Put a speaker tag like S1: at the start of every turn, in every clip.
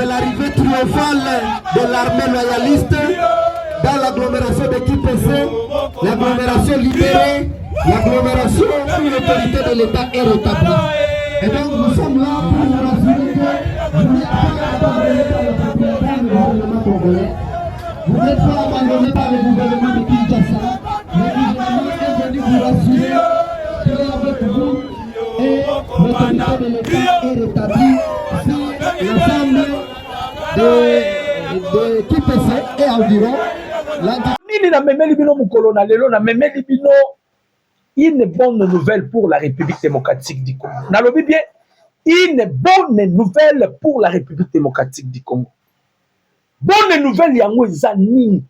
S1: de l'arrivée triomphale de l'armée loyaliste dans l'agglomération de Kipese, l'agglomération libérée, l'agglomération où l'autorité de l'État est rétablie. Et donc nous sommes là pour vous rassurer que vous n'êtes pas abandonné par le gouvernement congolais, vous n'êtes pas abandonné par le gouvernement de Kinshasa, le gouvernement est venu vous rassurer qu'avec vous et l'autorité de l'État est rétablie sur l'ensemble de Kipese et environ.
S2: Une bonne nouvelle pour la République démocratique du Congo. Nalobi bien, une bonne nouvelle pour la République démocratique du Congo. Bonne nouvelle yango ezanini.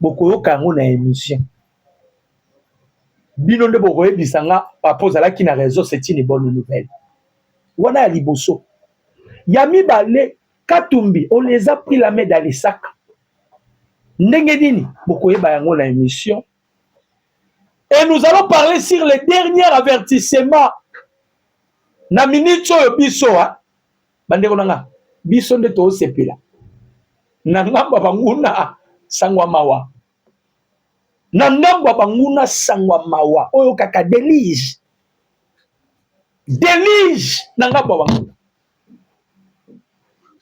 S2: Bokoyo kango na émission. Bino nde bokoye bisanga papoza la ki na réseau, c'est une bonne nouvelle. Wana ya liboso. Yami bale Katumbi, on les a pris la main dans les sacs. Ndenge nini bokoye ba yango na émission. Et nous allons parler sur les derniers avertissements. Na minute oyo biso bandeko nanga biso nde to sepela. Na ngamba banguna sangwa mawa. Na ngamba banguna sangwa mawa oyo kaka délige. Délige na ngamba banguna.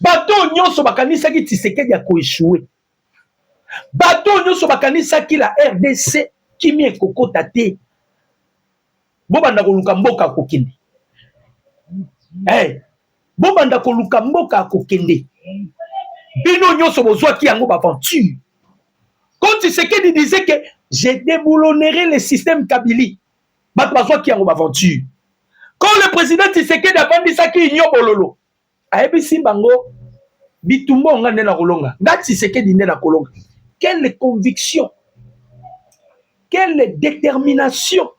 S2: Bato nyonso bakanisa ki Tshisekedi ya ko échouer. Bato nyonso bakanisa ki la RDC Kimi e kokota te. Bobanda koluka mboka kokende. Bobanda koluka mboka kokende. Bino nyonso bozwaki yango baventure. Quand Tshisekedi disait que je déboulonnerai le système Kabili, bato bazwaki yango baventure. Quand le président Tshisekedi avandisaki Inyo Bololo, ayebisi bango bitumba nga nde na kolonga. Nga Tshisekedi nde na kolonga. Quelle conviction! Quelle détermination!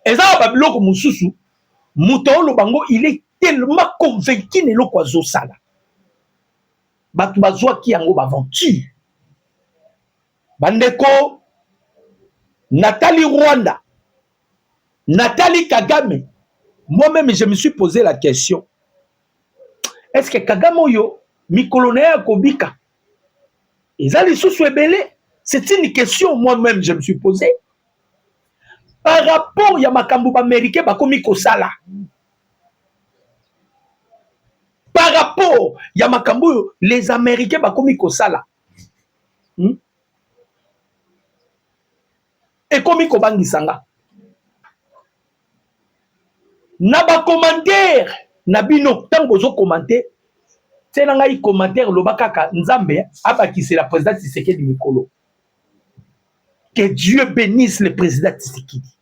S2: Et ça, Babiloko Moussousou, Moutao Bango, il est tellement convaincu de l'Okwazo Sala. Batoubazoa qui en aventure. Bandeko, Nathalie Rwanda, Nathalie Kagame, moi-même je me suis posé la question. Est-ce que Kagame Oyo, Mikolone Kobika, ils allaient sous belé? C'est une question moi-même je me suis posé. Par rapport à makambo américain bakomi kosala. Par rapport à makambo les Américains bakomi kosala. Et komi kobangi sanga. Na ba commentaire na bino tant bozo commenter. C'est nanga i commentaire lobakaka nzambe abaki c'est la présidente Tshisekedi Mikolo. Que Dieu bénisse le président Tshisekedi.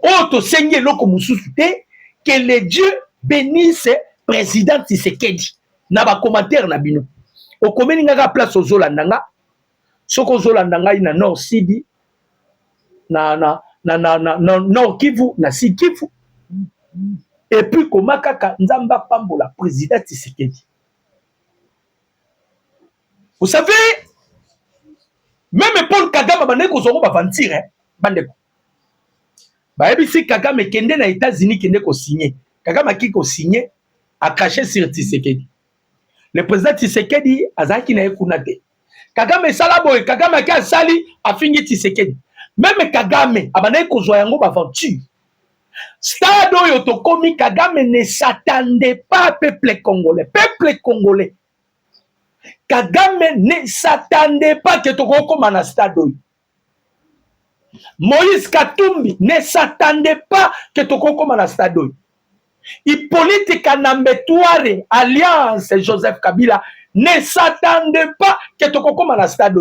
S2: Auto Seigneur loko mususu te, que le Dieu bénisse le président Tshisekedi. Na ba commentaire na bino. O komeni nga place ozolandanga. Soko ozolandanga ina Nord Sidi na Nord Kivu na Sud Kivu. Et puis komakaka nzamba pambola président Tshisekedi. Vous savez, même Paul Kagame bandeko zongo ba mentir bandeko. Ba ebisi Kagame kende na États-Unis kende ko signer. Kagame ki ko signer a caché sur Tshisekedi. Le président Tshisekedi azaki na ekunate. Kagame salabo e Kagame ki asali afingi Tshisekedi. Même Kagame abandeko kozwa yango ba aventure. Stade oyo tokomi Kagame ne s'attendait pas peuple congolais. Peuple congolais. Kagame ne s'attendait pas que Toko na stade. Moïse Katumbi ne s'attendait pas que Toko na stade. Hippolyte Kanambetuare, Alliance Joseph Kabila, ne s'attendait pas que Toko na stade.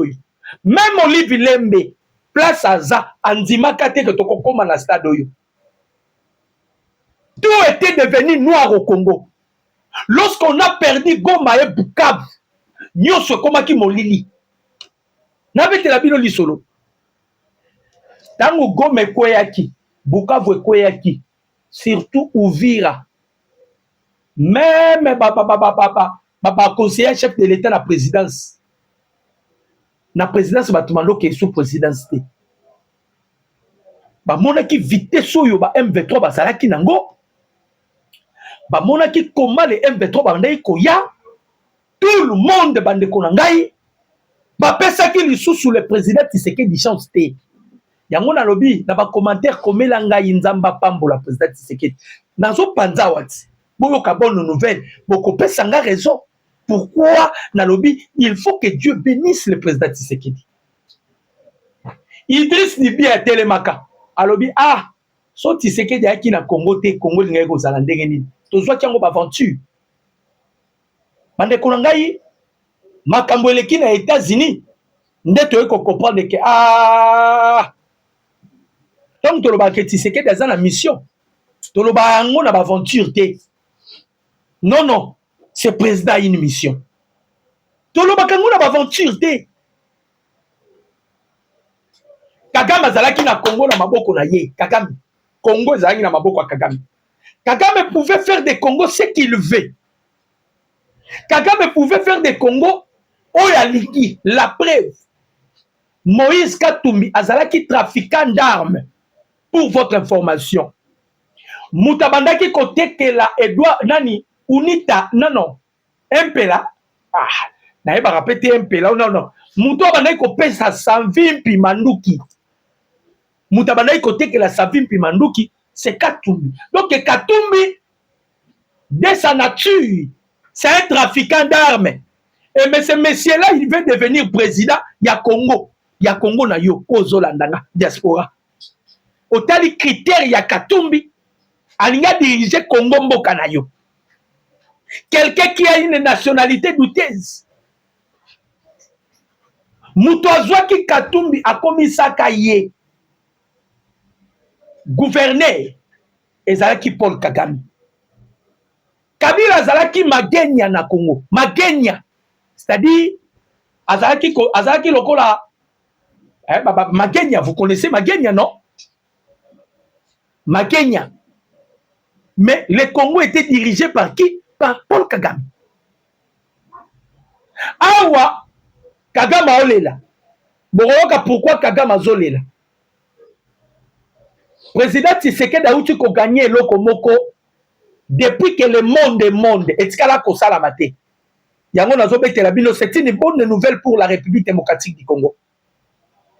S2: Même Olivier Lembe, place à Za, Andima Kate que Toko na stade. Tout était devenu noir au Congo. Lorsqu'on a perdu Goma et Bukavu, Nyoso komaki molili. Nabete la bino lisolo. Tango Goma kweyaki, Bukavu kweyaki, surtout Uvira. Même papa conseiller chef de l'État na présidence. Na présidence batumando ke sous présidence té. Ba monaki vitesse oyo ba M23 basalaki nango. bamonaki comment le M23 bandai koya tout le monde bande konangai bapesaki lisusu le président Tshisekedi chance te yango na lobi na ba commentaire komela ngai nzamba pambola président Tshisekedi nazo panza wati boyoka bonne nouvelle boko pesa nga raison pourquoi na lobi il faut que Dieu bénisse le président Tshisekedi. Idriss Déby a telemaka alobi ah so Tshisekedi aki na Congo te Congo lingai ko zala ndenge nini tozwa kiango ba aventure bande konangai makambo eleki na États-Unis nde toye ko comprendre que ah donc toloba ke Tshisekedi aza na mission toloba yango na ba aventure te non non ce président a une mission toloba kango na ba aventure te Kagame azalaki na Congo na maboko na ye Kagame Congo ezalaki na maboko ya Kagame Kagame pouvait faire des Congo ce qu'il veut Kagame pouvait faire des Congo Oyaliki la preuve Moïse Katumbi azalaki trafiquant d'armes pour votre information Mutabandaki kote que la Edouard nani Unita non Impela ah na eba répéter Impela non Muto bandaki ko pesa 120 pi manduki Mutabandaki kote que la 120 pi manduki c'est Katumbi donc Katumbi de sa nature c'est un trafiquant d'armes et mais ce monsieur là il veut devenir président ya Congo na yo ozolandanga diaspora otali critère ya Katumbi alinga diriger Congo mboka na yo quelqu'un qui a une nationalité douteuse muto azwaki Katumbi akomisaka ye gouverneur ezalaki Paul Kagame Kabila azalaki magenya na Congo magenya c'est-à-dire azalaki lokola magenya vous connaissez magenya non magenya mais le Congo était dirigé par qui par Paul Kagame awa Kagame aolela bokoyoka pourquoi Kagame azolela président Tshisekedi auti ko gagner eloko moko depuis que le monde etikala kosala mate yango nazobetela bino c'est une bonne nouvelle pour la République démocratique du Congo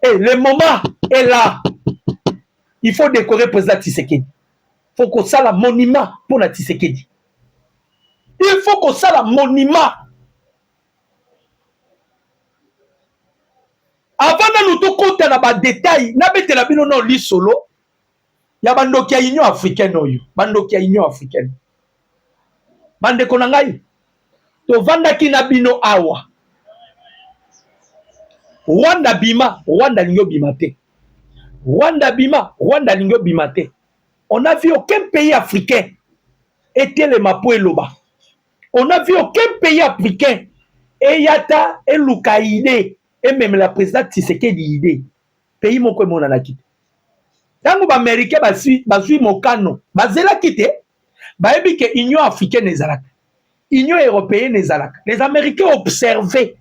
S2: et le moment est là il faut décorer président Tshisekedi faut que ça la monument pour la Tshisekedi il faut que ça la monument avant de nous tokote na ba détail na betela bino non li solo ya bandoki ya Union africaine oyo bandoki ya Union africaine bande konangai to vandaki na bino awa Rwanda bima Rwanda lingo bimate Rwanda bima Rwanda lingo bimate on a vu aucun pays africain était le mapo eloba on a vu aucun pays africain eyata elukaide et même la présidente Tshisekedi idée pays moko monanaki tango ba américain bazui mokano bazela kite baebi ke Union africaine ezalaka Union européenne ezalaka les américains observaient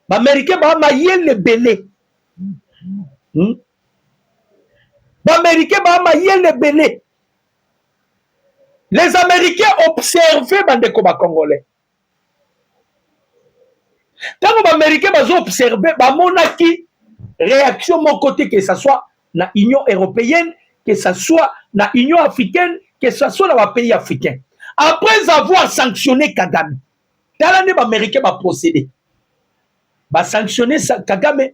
S2: ba américain ba mayele belé ba américain ba mayele belé les américains observaient bandeko ba congolais tango ba américain bazo observer ba monaki réaction mon côté que ça soit na Union européenne que ça soit na Union africaine que ça soit dans les pays africains après avoir sanctionné Kagame talane ba américain ba procéder ba sanctionner Kagame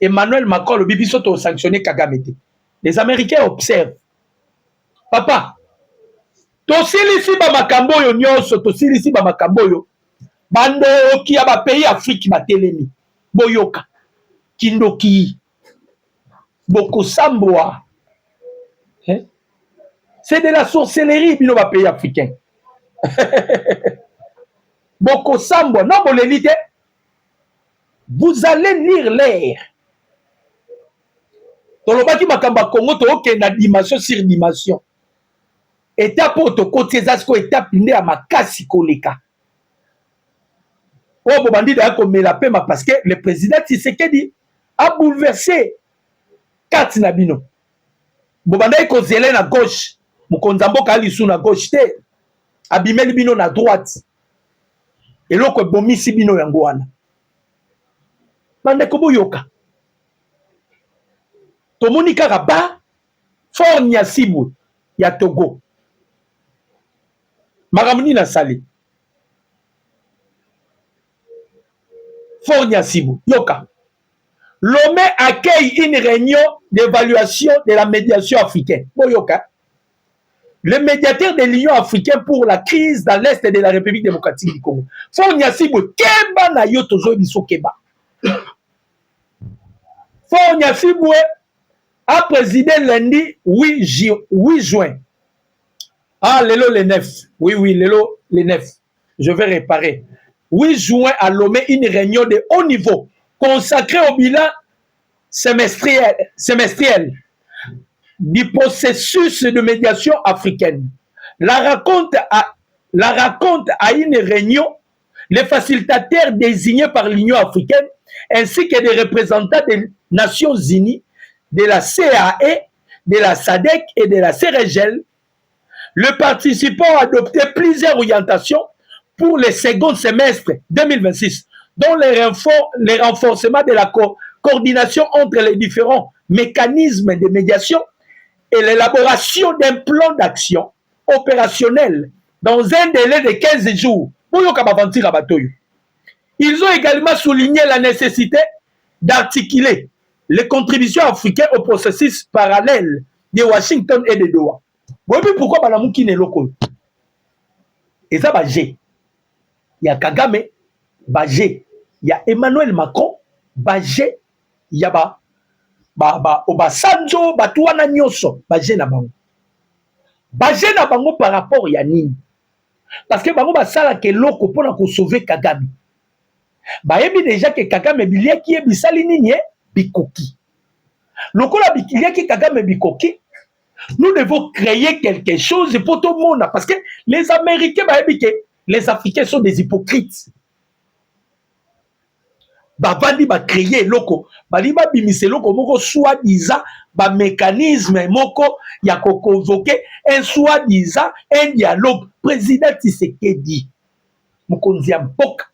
S2: Emmanuel Macron le bibiso to sanctionner Kagame les américains observent papa to silisi ba makambo yo nyonso to silisi ba makambo yo bando ki ya ba pays Afrique batelemi boyoka kindoki boko samboa c'est de la sorcellerie bino ba pays africain boko samboa non bolelite vous allez lire l'air tolobaki makamba Congo to okenda dimension sur dimension étape to côté zasko étape nde ya makasi koleka oh bobandi da komela pema parce que le président Tshisekedi a bouleversé carte na bino bobanda ko zele na gauche mokonzi mboka alisu na gauche te abimeli bino na droite eloko ebomisi bino yango wana bandeko boyoka tomoni kaka ba Fort Nyasibu ya Togo makambo nini nasali Fort Nyasibu yoka Lomé accueille une réunion d'évaluation de la médiation africaine. Boyoka. Le médiateur de l'Union africaine pour la crise dans l'Est de la République démocratique du Congo. Fort Nyasibu, Keba na yo tozo biso Keba. Fort Nyasibu a présidé lundi 8 juin. Ah, lelo le 9. Oui, lelo le 9. Je vais réparer. 8 juin à Lomé, une réunion de haut niveau consacré au bilan semestriel du processus de médiation africaine. La raconte à une réunion les facilitateurs désignés par l'Union africaine ainsi que des représentants des Nations unies, de la CAE, de la SADC et de la CEREGEL. Le participant a adopté plusieurs orientations pour le second semestre 2026, dont le renforcement de la coordination entre les différents mécanismes de médiation et l'élaboration d'un plan d'action opérationnel dans un délai de 15 jours. Ils ont également souligné la nécessité d'articuler les contributions africaines au processus parallèle de Washington et de Doha. Vous voyez pourquoi Balamuki n'est loco? Et ça, il y a Kagame, il y a Emmanuel Macron, il y a Obasanjo, Batuana Nyoso, na bango. Na bango par rapport à nini? Parce que bango basala ke loko pour sauver Kagame. Bayebi déjà que Kagame bilia qui est bisali nini bikoki. Lokola bilia qui Kagame bikoki, nous devons créer quelque chose pour tout le monde parce que les Américains bayebi que les Africains sont des hypocrites. Bavandi ba créer loko, bali ba bimise loko moko soi-disant ba mécanisme moko ya ko convoquer un soi-disant un dialogue président Tshisekedi. Mokonzi ya mboka.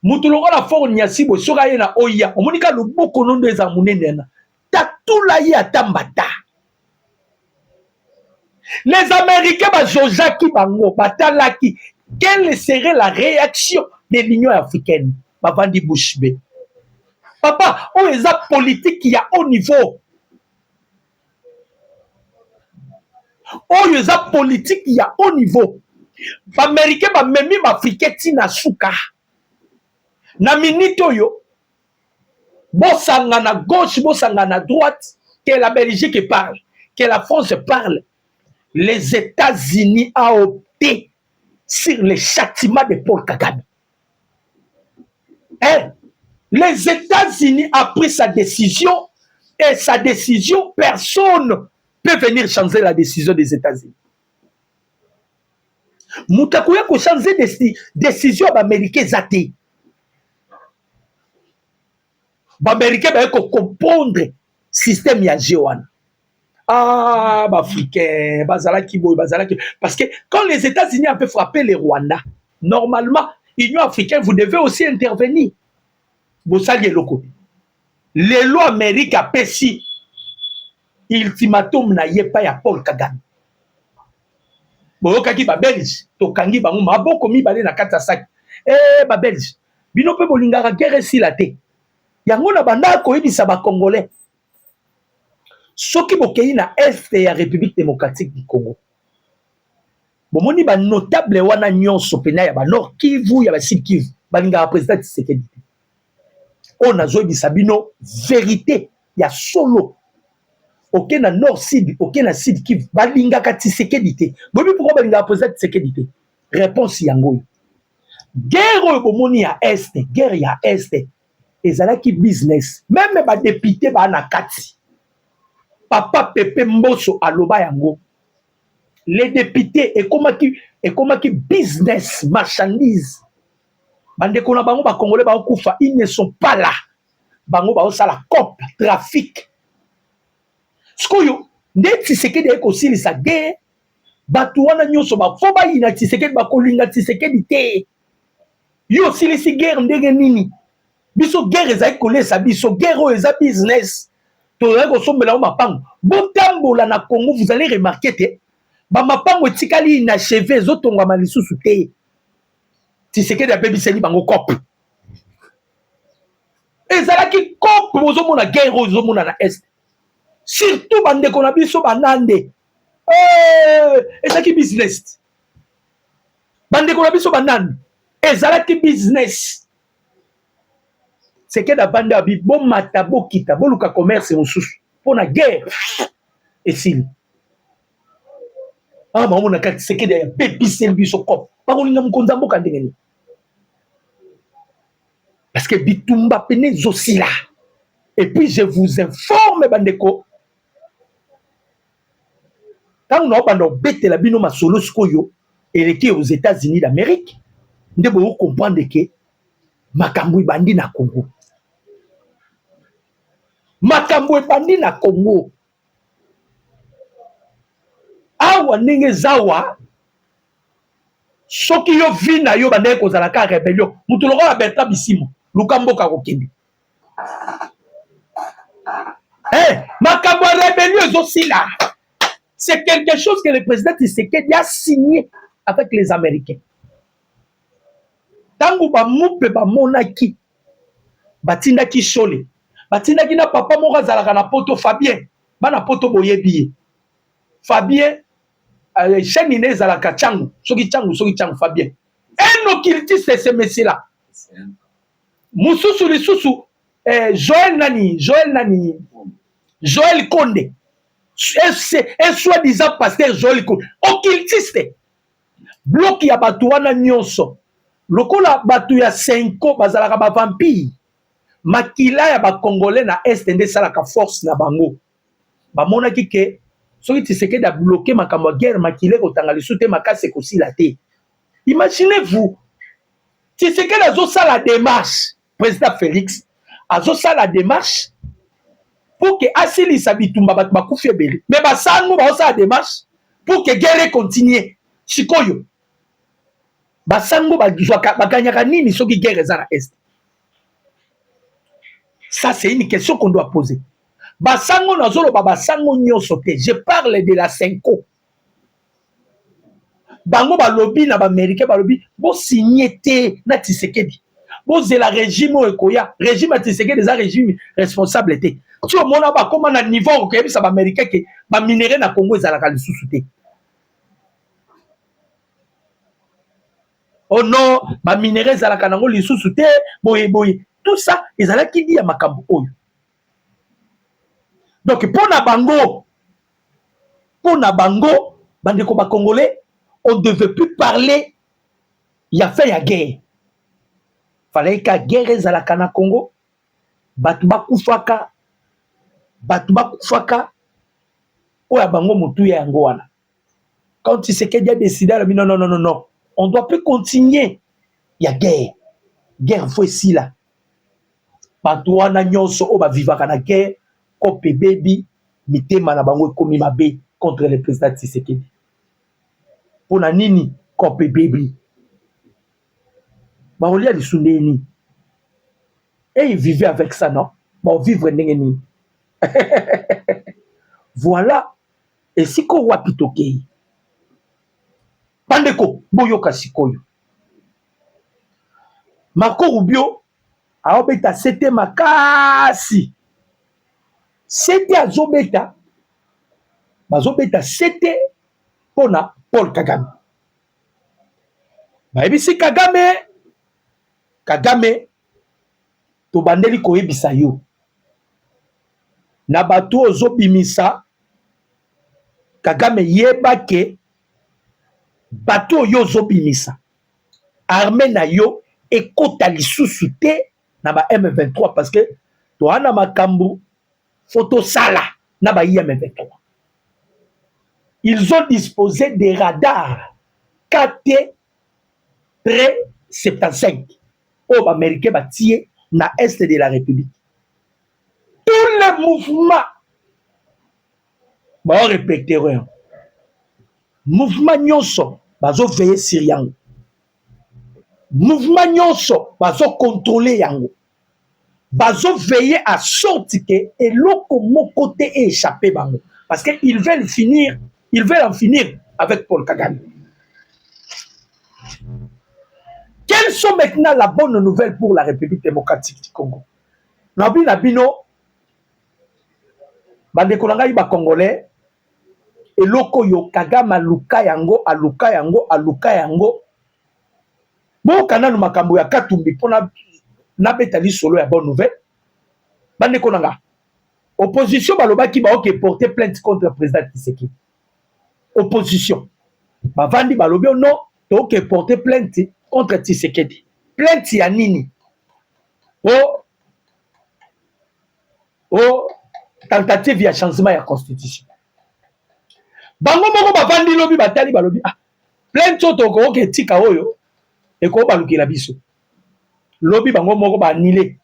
S2: Mutu longo la Fort Nyasibu soka ye na oya, omonika loboko nondo eza munene na. Tatula ye atambata. Les Américains ba jojaki bango batalaki quelle serait la réaction de l'Union africaine? Bavandi Bouchbe. Papa, on est à politique qui a haut niveau. On est à politique qui a haut niveau. Américain ba memi Africain tina suka. Na minito yo. Bosanga na gauche, bosanga na droite, que la Belgique parle, que la France parle. Les États-Unis ont opté sur le châtiment de Paul Kagame. Hein? Les États-Unis ont pris sa décision et sa décision, personne ne peut venir changer la décision des États-Unis. Moutakuya ko changer décision d'Américains zate. L'Américain va comprendre le système ya Jewan. Ah, Africain, bazalaki boy, bazalaki. Parce que quand les États-Unis ont frappé les Rwanda, normalement, l'Union africaine, vous devez aussi intervenir. Vous saviez loko. Les lois américaines a péci. Ultimatum na yepa ya Paul Kagame. Boyoka ki ba Belge, to kangi bango maboko mibale na kata sak. Ba Belge. Bino pe bolingaka guerre si la te. Yango na banda ko yebisa ba Congolais. Soki bokei na est ya République démocratique du Congo. Bomoni ba notable wana nyonso pena ya ba Nord Kivu ya ba Sud Kivu balinga président Tshisekedi. On a zobi sabino vérité ya solo. OK na Nord Sud, OK na Sud Kivu balinga ka Tshisekedi te. Bobi pourquoi balinga président Tshisekedi te? Réponse yango. Guerre bomoni ya est, guerre ya est. Ezalaki business. Même ba député ba na kati. Papa Pepe Mboso aloba yango. Les députés et comment qui business marchandise. Bande kona bango ba Congolais ba kufa, ils ne sont pas là. Bango ba osala cop trafic. Skoyo nde Tshisekedi ekosilisa guerre bato wana nyonso bafo bayina Tshisekedi bakolinga Tshisekedi te yo osilisi guerre ndenge nini biso guerre ezali kolesa biso guerre oyo eza business tozali kosombela o mapango botambola na Congo vous allez remarquer te bamapango etikali inachevé ezotongwama lisusu te Tshisekedi apebiseli bango kope ezalaki kope bozomona guerre oyo ozomona na est surtout bandeko na biso banande ezalaki business bandeko na biso banande ezalaki business Tshisekedi avandi abi bomata bokita boluka commerce mosusu mpona guerre esili mamona kati Tshisekedi apebiseli biso kope bakolinga mokonzi ya mboka ndenge nini parce que bitumba pene zosila et puis je vous informe bandeko quand on a betela bino masolo sikoyo eleki aux États-Unis d'Amérique nde boyo comprendre que makambo ebandi na Congo makambo ebandi na Congo awa ndenge zawa soki yo vi na yo bandeke kozala ka rebellion mutu lokola Bertrand Bisimwa luka mboka kokende makambo ya rébellion ezosila. C'est quelque chose que le président Tshisekedi a signé avec les Américains. Tango ba mupe ba monaki batindaki Chole batindaki na papa moko azalaka na poto Fabien bana poto boyebi Fabien chaîne ne ezalaka Changu soki Changu Fabien un occultiste ce monsieur là mususu lisusu Joël Konde un soi-disant pasteur Joël Konde occultiste bloc ya bato wana nyonso lokola bato ya 5 ans bazalaka ba vampire makila ya ba congolais na est nde salaka force na bango bamonaki ke soki Tshisekedi a bloqué makambo ya guerre makila kotanga lisusu te makasi ekosila te. Imaginez-vous Tshisekedi azosala démarche président Félix azosala démarche pour que asilisa bitumba bato bakufi ebele mais basango bazosala démarche pour que guerre continue sikoyo basango baganyaka nini soki guerre eza na est. Ça c'est une question qu'on doit poser. Basango nazoloba basango nyonso te, je parle de la Senko. Bango balobi na ba américain balobi bo signer te na Tshisekedi bo zela régime ekoya régime ya Tshisekedi eza régime responsable te ti omona bakoma na niveau okeyebisa ba américain ke ba minéraux na Congo ezalaka lisusu te. Oh non, ba minéraux ezalaka nango lisusu te boye boye tout ça ezalaki dia makambo oyo. Donc pour na bango bandeko ba congolais on ne devait plus parler il y a fait la guerre. Fallait que la guerre ezalaka na Congo batu bakufaka oya bango mutu ya yango wana. Quand Tshisekedi a décidé non on doit plus continuer il y a guerre faut ici là batu wana nyonso o ba vivaka na guerre kope baby mitema na bango ekomi mabe contre le président Tshisekedi. Pour na nini kope baby ba olia lisundeni et il vivait avec ça non bon vivre ndenge voilà et siko wapitokei bandeko boyoka sikoyo Marco Rubio aobeta sete makasi sete azobeta bazobeta sete pona Paul Kagame bayebisi Kagame to bandeli koyebisa yo na bato ozobimisa Kagame yeba ke bato yo ozobimisa armée na yo ekota lisusu te na ba M23 parce que to ana makambu photo sala na ba M23 ils ont disposé des radars KT-75 aux Américains bâtis na est de la République. Tous les mouvements ba respecter rien. Mouvement nyonso bazo veiller sur yango. Mouvement nyonso bazo contrôler yango. Bazo veiller à sortir que eloko moko te échappé bango parce que ils veulent en finir avec Paul Kagame. Quelles sont maintenant la bonne nouvelle pour la République démocratique du Congo? Nabina bino bande kolanga ba congolais eloko yo Kagame aluka yango bon kananu makambo ya Katumbi pona na betali solo ya bonne nouvelle bande kolanga opposition balobaki ba OK porter plainte contre le président Tshisekedi. Opposition bavandi balobi non to OK porter plainte contre Tshisekedi. Plainte ya nini? Tentative ya changement ya constitution. Bango moko bavandi lobi batali balobi plainte to ko OK tika oyo e ko balukila biso. Lobi bango moko ba annulé.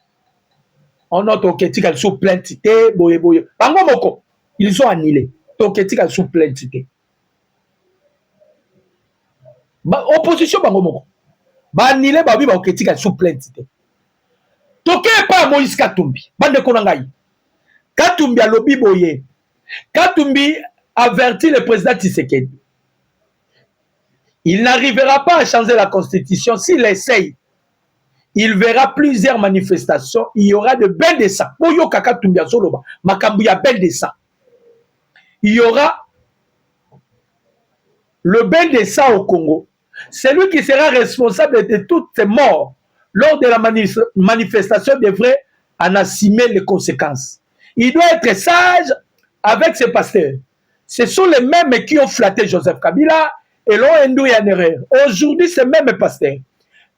S2: On a to tika sous plainte te boye. Bango moko ils ont annulé. To tika sous plainte te. Opposition bango moko ba annulé ba bi ba tika sous plainte te. Toke pas Moïse Katumbi. Bande konangai. Katumbi a lobby boye. Katumbi avertit le président Tshisekedi. Il n'arrivera pas à changer la constitution s'il essaye. Il verra plusieurs manifestations. Il y aura de belles dessins. Boyo Katumbi a soloba. Makambu ya bel dessin. Il y aura le bel dessin au Congo. C'est lui qui sera responsable de toutes ces morts. Lors de la manifestation, devrait en assumer les conséquences. Il doit être sage avec ses pasteurs. Ce sont les mêmes qui ont flatté Joseph Kabila et l'ont induit en erreur. Aujourd'hui, ces mêmes pasteurs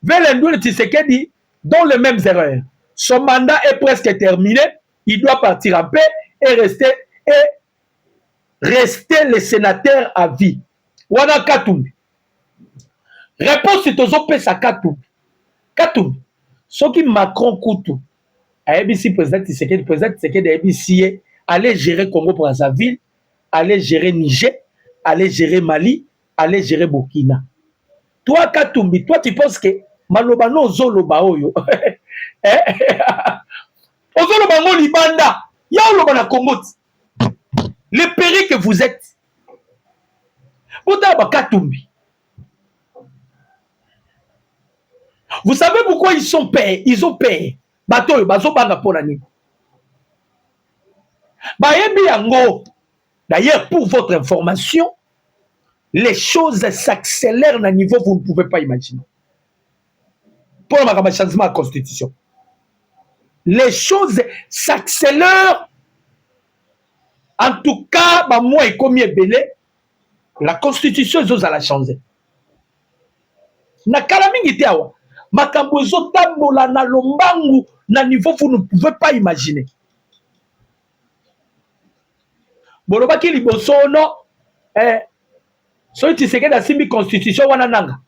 S2: veulent induire Tshisekedi dans les mêmes erreurs. Son mandat est presque terminé. Il doit partir en paix et rester le sénateur à vie. Wana Katumbi. Réponse est aux opesa Katumbi. Katumbi. Ce qui Macron Koutou. ABC président Tshisekedi ABC aller gérer Congo Brazzaville, aller gérer Niger, aller gérer Mali, aller gérer Burkina. Toi Katumbi, toi tu penses que maloba no zoloba oyo ozoloba ngo libanda ya oloba na Congo. Le péril que vous êtes. Katumbi. Vous savez pourquoi ils sont payés? Ils ont payé. Bateau, bazo banga pour l'année. D'ailleurs, pour votre information, les choses s'accélèrent à un niveau que vous ne pouvez pas imaginer. Pour le changement de la constitution. Les choses s'accélèrent. En tout cas, moi et comme belé, la constitution à la changer. Na kalamingi tiawa. Makambo ezotambola na lombangu na niveau vous ne pouvez pas imaginer. Bolobaki liboso no so Tshisekedi asimbi constitution wana nanga.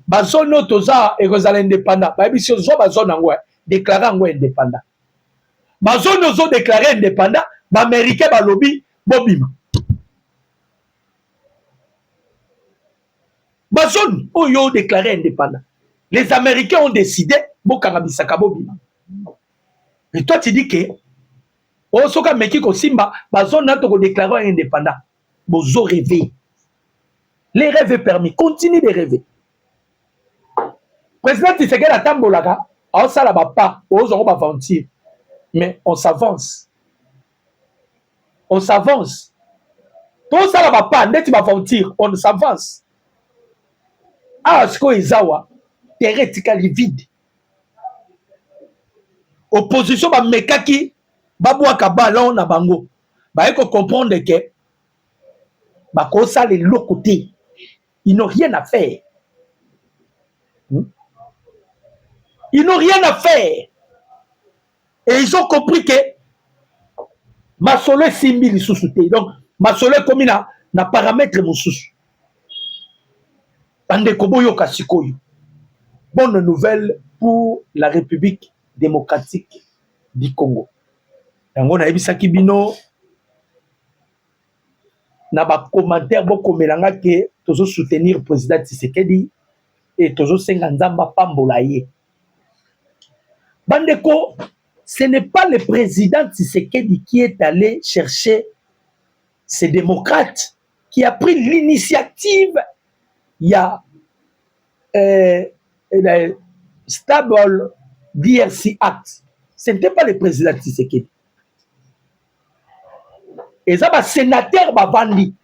S2: Bazono toza ekozala indépendant. Ba biso zo bazona ngo déclarer ngo indépendant. Bazono zo déclarer indépendant, ba américain ba lobby bobima. Bazone oyo déclarer indépendant. Les Américains ont décidé, et toi tu dis que, oh, soka meki ko simba, bazon na to ko déclarer indépendant. Bozo rêver. Les rêves permis, continue de rêver. Président Tshisekedi a tambolaka, on sala ba pas, on va avancer. Mais on s'avance. On s'avance. Tout ça va pas, net va avancer, on s'avance. Ah, ce qu'on est awa. Théoriquement vide. Opposition ba mekaki babwaka ballon na bango. Ba eko comprendre que ba kosa les l'autre côté. Ils n'ont rien à faire. Ils n'ont rien à faire. Et ils ont compris que Masolo est 6000 sous-souté. Donc Masolo est comme na paramètre mosusu. Ande koboyo kasikoyo. Bonne nouvelle pour la République démocratique du Congo. Yango na ebisaki bino na ba commentaire boko melanga ke tozo soutenir président Tshisekedi et tozo senga nzamba pambola ye. Bandeko, ce n'est pas le président Tshisekedi qui est allé chercher ces démocrates, qui a pris l'initiative. Il y a Stable DRC Act. Ce n'était pas le président Tshisekedi. Et ça, le sénateur Bavandi,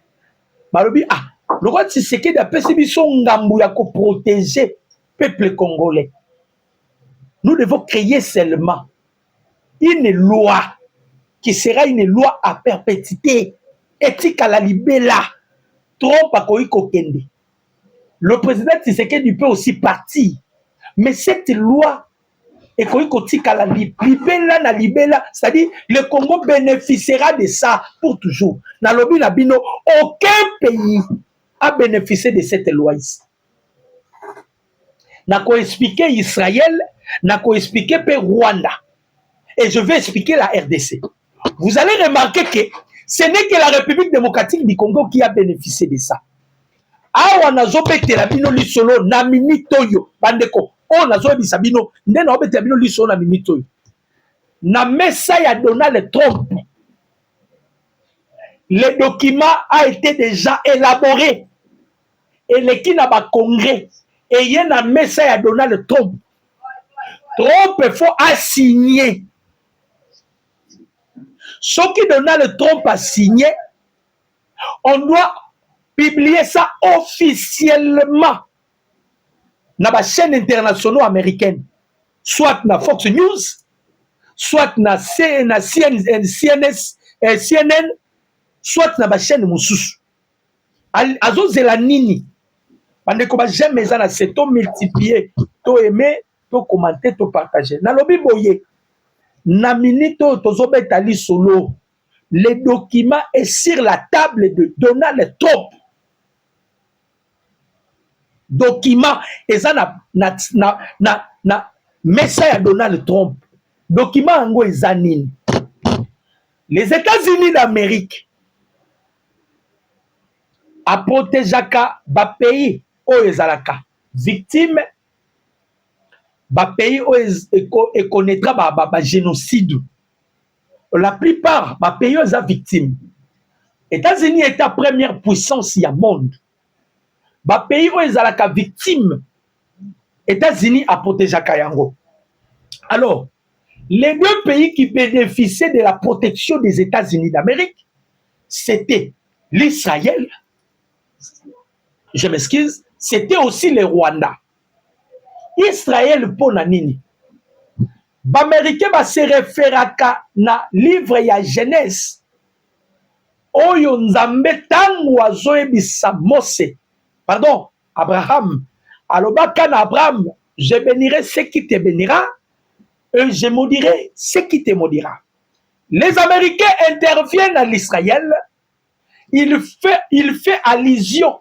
S2: le roi Tshisekedi a perçu son ngambou ya ko protéger le peuple congolais. Nous devons créer seulement une loi qui sera une loi à perpétuité, éthique à la libella, Trump à Koiko Kende. Le président Tshisekedi peut aussi partir, mais cette loi est Koiko Tika la libella, c'est-à-dire le Congo bénéficiera de ça pour toujours. Dans le Nabino, aucun pays a bénéficié de cette loi ici. N'a qu'à expliquer Israël, n'a qu'à expliquer Rwanda. Et je vais expliquer la RDC. Vous allez remarquer que ce n'est que la République démocratique du Congo qui a bénéficié de ça. Awa nazobetela bino lisolo na minito yo bandeko. O nazobisa bino ndena obetela bino lisolo na minito yo. Na messa ya Donald Trump. Le document a été déjà élaboré. Et l'équipe n'a pas congrès. Et il y a un message à Donald Trump. Trump il faut assigner. Ce que Donald Trump a signé, on doit publier ça officiellement dans la chaîne internationale américaine. Soit dans Fox News, soit dans CNN, soit dans la chaîne Moussous. Azo Zelanini. Parce que jamais ça c'est tout multiplier, tout aimer, tout commenter, tout partager. Dans le biboye, na minito tozobetali solo, le document est sur la table de Donald Trump. Document et ça na message à Donald Trump. Document ango ezanini. Les États-Unis d'Amérique a protégé ba pays oyo ezalaka victime ba pays oyo connaîtra ba génocide. La plupart ba pays oyo victime. États-Unis est la première puissance du monde. Ba pays oyo ezalaka victime. États-Unis a protégé yango. Alors, les deux pays qui bénéficiaient de la protection des États-Unis d'Amérique, c'était l'Israël. Je m'excuse, c'était aussi le Rwanda. Israël pour Nanini. L'Américain va se référer à na livre ya Genèse. Oyo nzambe tangu azoyebisa Mose. Pardon, Abraham. Alobaka na Abraham, je bénirai ce qui te bénira et je maudirai ce qui te maudira. Les Américains interviennent à l'Israël. Il fait allusion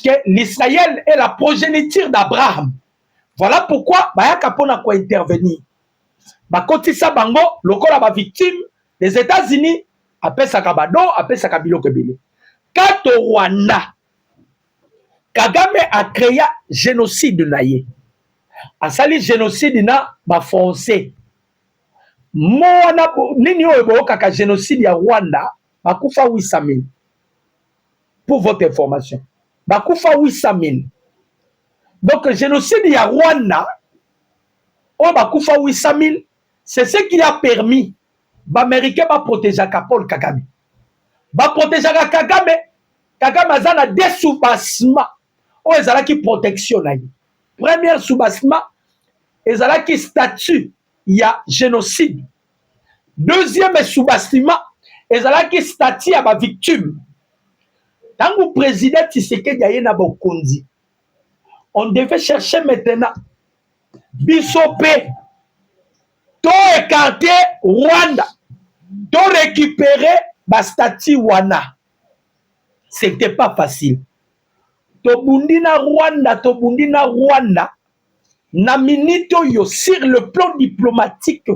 S2: que l'Israël est la progéniture d'Abraham. Voilà pourquoi Bayaka pona ko intervenir. Bakoti sa bango lokola ba victime des États-Unis après sa kabado après sa kabilo kebele. Kato Rwanda Kagame a créé génocide naye. A sali génocide na ba français. Mona nini oyo boka génocide ya Rwanda bakufa 800 000. Pour votre information. Bakufa 800 000. Donc, le génocide ya Rwanda, on bakufa 800 000, c'est ce qui a permis l'Américain va protéger Paul Kagame. Va protéger Kagame, Kagame a des sous-bassements. On a qui protection. Premier sous-bassement, ils ont qui statut, il y a génocide. Deuxième sous-bassement, ils ont qui statut à ma victime. Tant que le président Tshisekedi a na bokondi, on devait chercher maintenant Bissopé, to écarter Rwanda, to récupérer ba statut Wana. C'était pas facile. To bundina Rwanda, na minito yo sur le plan diplomatique,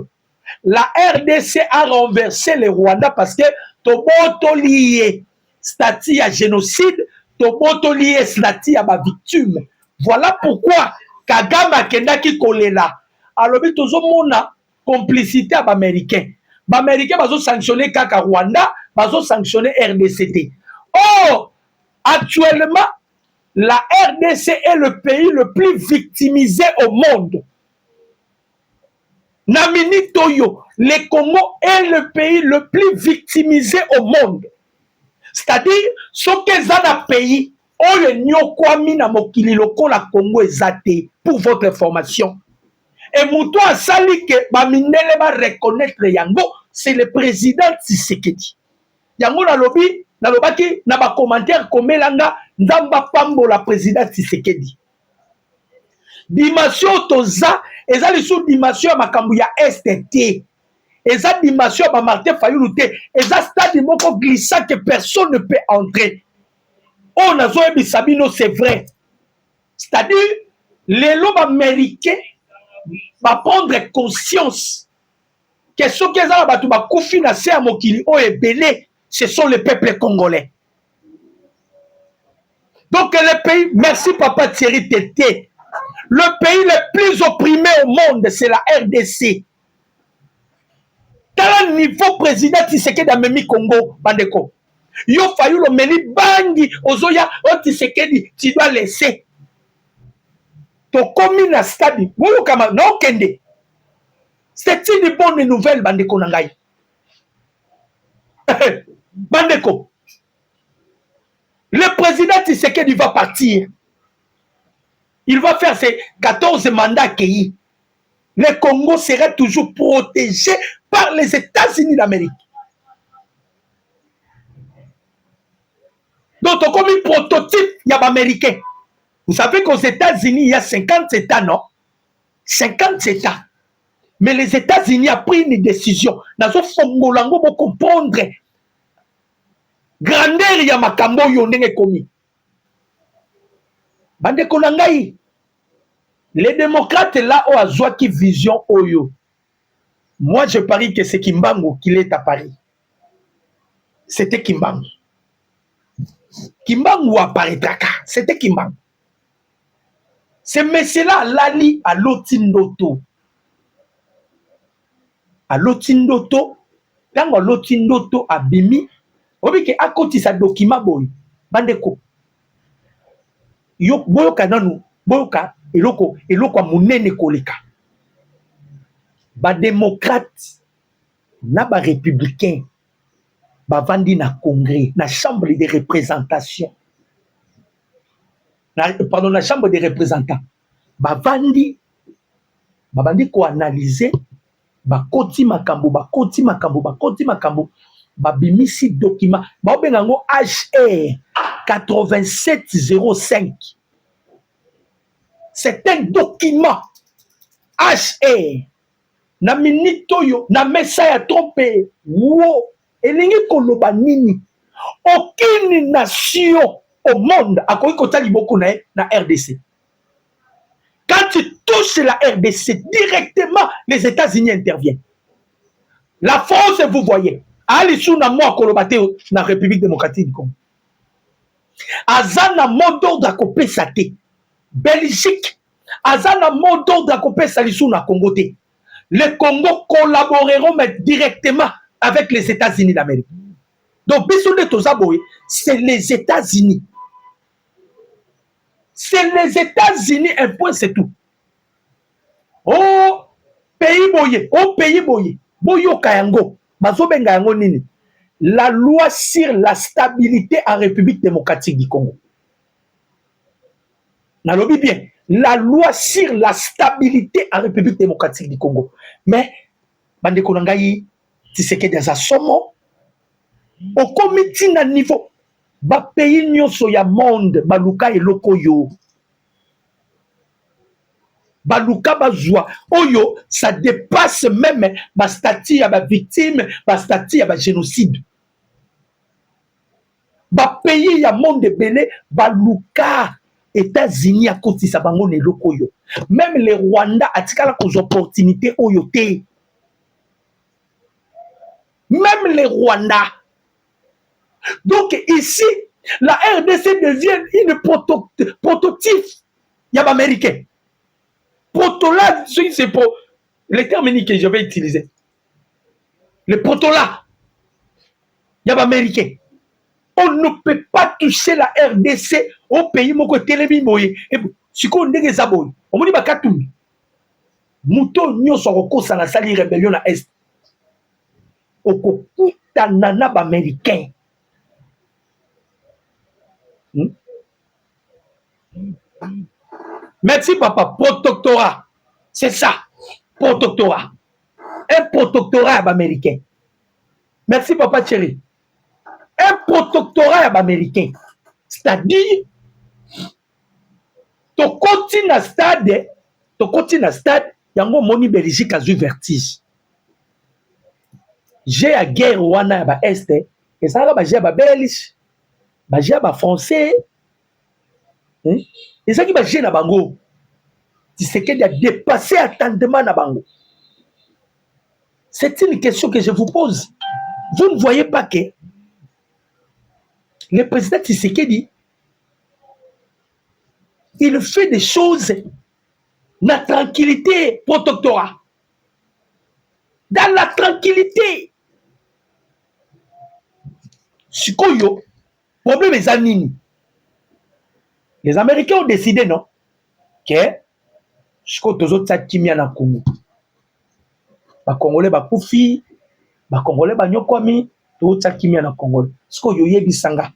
S2: la RDC a renversé le Rwanda parce que to boto lié. statut à génocide, tobotoli statut à ma victime. Voilà pourquoi Kagame akendaki kolela. Alobi tozomona complicité à l'américain. L'américain va sanctionner Kaka Rwanda, va sanctionner RDCT. Or, actuellement, la RDC est le pays le plus victimisé au monde. Namini Toyo, le Congo est le pays le plus victimisé au monde. C'est-à-dire, ce que zana pays, on le nyokwami na mokili loko la Congo ezate, pour votre information. Et Moutou a sali que Baminele va reconnaître Yango, c'est le président Tshisekedi. Yango na lobi, na lobaki, na ba commentaire komelanga, Nzamba Pambo la président Tshisekedi. Dimension toza, eza li sous dimension makambu ya STT. Eza dimension ba Martin Fayulu te, eza stade moko glissant que personne ne peut entrer. On a zoé bisabino, c'est vrai. C'est-à-dire, les lobes américains va prendre conscience que ceux qui ont koufi na se mokili o ebele, ce sont les peuples congolais. Donc le pays, merci Papa Thierry Tété, le pays le plus opprimé au monde, c'est la RDC. Quel niveau président Tshisekedi a memi Congo, Bandeko? Yo failli le meni bangi, ozoya, o Tshisekedi, tu dois laisser. To komi na stade, vous kama no kende. C'est une bonne nouvelle, Bandeko Nangai. Bandeko. Le président Tshisekedi va partir. Il va faire ses 14 mandats accueillis. Le Congo sera toujours protégé par les États-Unis d'Amérique. Donc, comme un prototype, il y a américain. Vous savez qu'aux États-Unis, il y a 50 États, non? 50 États. Mais les États-Unis ont pris une décision. Dans ce fongolango, pour comprendre grandeur, il y a makambo yonenge komi. Bande konangai. Les démocrates là ont azwa qui vision oyo. Moi, je parie que c'est Kimbangu qui est à Paris. C'était Kimbangu. Kimbangu apparaîtra. C'était Kimbangu. Ce monsieur-là, Lali à Lotindoto. À Lotindoto, quand Lotindoto a bimi, on dit que à côté sa document boy, bandeko. Yo boyoka nanu, boyoka eloko a munene koleka. Ba démocrate, na ba républicain, ba vandi na congrès, na chambre de représentation. Pardon, la chambre des représentants. Ba vandi ko analyser. Bakoti makambo, babimisi document, babengango HR 8705. C'est un document HR. Na minitoyo, na messa ya trompé, wo, elingi koloba nini. Aucune nation au monde a koki kotali beaucoup na RDC. Quand tu touches la RDC, directement, les États-Unis interviennent. La France, vous voyez, Alisou na moi kolobate na République démocratique du Congo. Azana modo da kopé sate. Belgique, Azana modo da kopé salisou na Congo te. Les Congo collaboreront mais directement avec les États-Unis d'Amérique. Donc, Bissoune Tozaboé, c'est les États-Unis. C'est les États-Unis, un point, c'est tout. Oh, pays boye, boyo kayango, bazobenga yango nini. La loi sur la stabilité en République démocratique du Congo. Nalobi bien, la loi sur la stabilité en République démocratique du Congo. Mais, bande konangayi, Tshisekedi a somo, au comité na niveau, ba pays nyonso ya monde, baluka eloko yo. Baluka bazwa, oyo, ça dépasse même ma statut ya ba victime, ma statut ya ba génocide. Ba pays ya monde belé, baluka, États-Unis à côté sa bango ne loko yo. Même les Rwanda atikala kos opportunités oyo te. Même les Rwanda. Donc ici, la RDC devient une prototype. Il y a américain. Proto-là, c'est pour les termes que je vais utiliser. Le proto-là, il y a américain. On ne peut pas toucher la RDC au pays moko telemi moye. Et si on ndenge zaboy, on dit bakatumbi. Mouton nyonso kokosa na sali rébellion na est. Okokuta nana ba américain. Merci papa, protectorat. C'est ça, protectorat. Un protectorat américain. Merci papa chéri. Un protectorat américain. C'est-à-dire, tu continues à stade, yango moni Belgique a eu vertige. J'ai la guerre wana ba est, et ça va j'ai ba belge, ba j'ai ba français. Et ça qui va j'ai na bango. Tu sais qu'il a dépassé attendement na bango. C'est une question que je vous pose. Vous ne voyez pas que le président Tshisekedi, il fait des choses dans la tranquillité protectorat. Dans la tranquillité. Sikoyo, problème est anini. Les Américains ont décidé, non, que Sikoyo tozo tsakimia na Congo. Ba Congolais ba kufi, ba Congolais ba nyokwami, tozo tsakimia na Congo. Sikoyo yebisanga.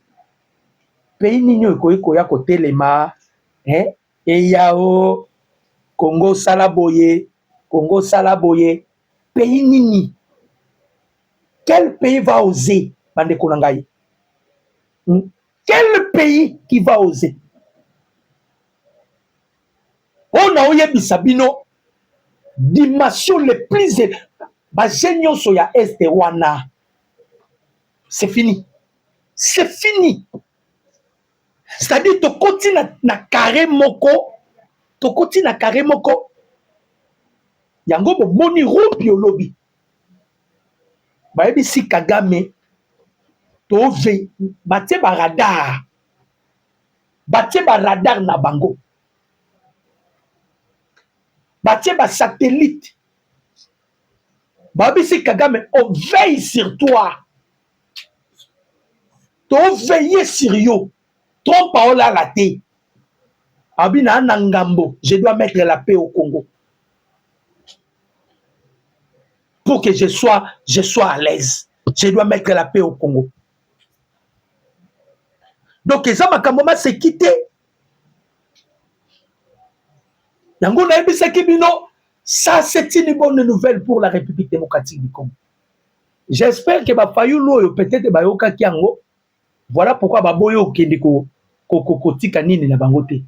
S2: Pays nini ekoya kotelema, eyao Congo salaboye, Congo salaboye. Pays nini? Quel pays va oser? Bande Konangaï. Quel pays qui va oser? On a ouye bisabino dimension les plus bagenyo soya est wana. C'est fini. C'est fini. C'est-à-dire to koti na carré moko, to koti na carré moko. Yango bo moni rubio lobby. Ba yebi si Kagame to ve batie ba radar. Batie ba radar na bango. Batie ba satellite. Ba yebi si Kagame on veille sur toi. To veiller sur yo. Ton parole à la thé. Abina Nangambo, je dois mettre la paix au Congo. Pour que je sois à l'aise. Je dois mettre la paix au Congo. Donc, ça m'a quand même s'est quitté. Ça, c'est une bonne nouvelle pour la République démocratique du Congo. J'espère que Bafayoulo, peut-être Bayoka Kiango, voilà pourquoi Baboyo Kendeko. Kokotika nini na bangote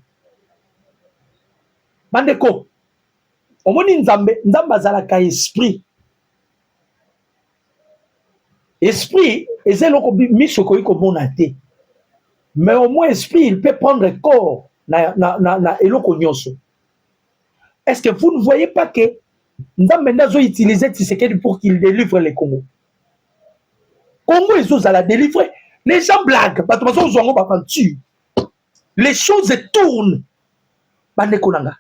S2: bandeko omoni nzambe azalaka esprit ezeloko miso koyi komona te, mais au moins esprit il peut prendre corps na eloko nyonso. Est-ce que vous ne voyez pas que nzambe ndazo utiliser Tshisekedi pour qu'il délivre le Congo? Congo ezozala délivrer. Les gens blaguent, les choses tournent. Bande Konanga.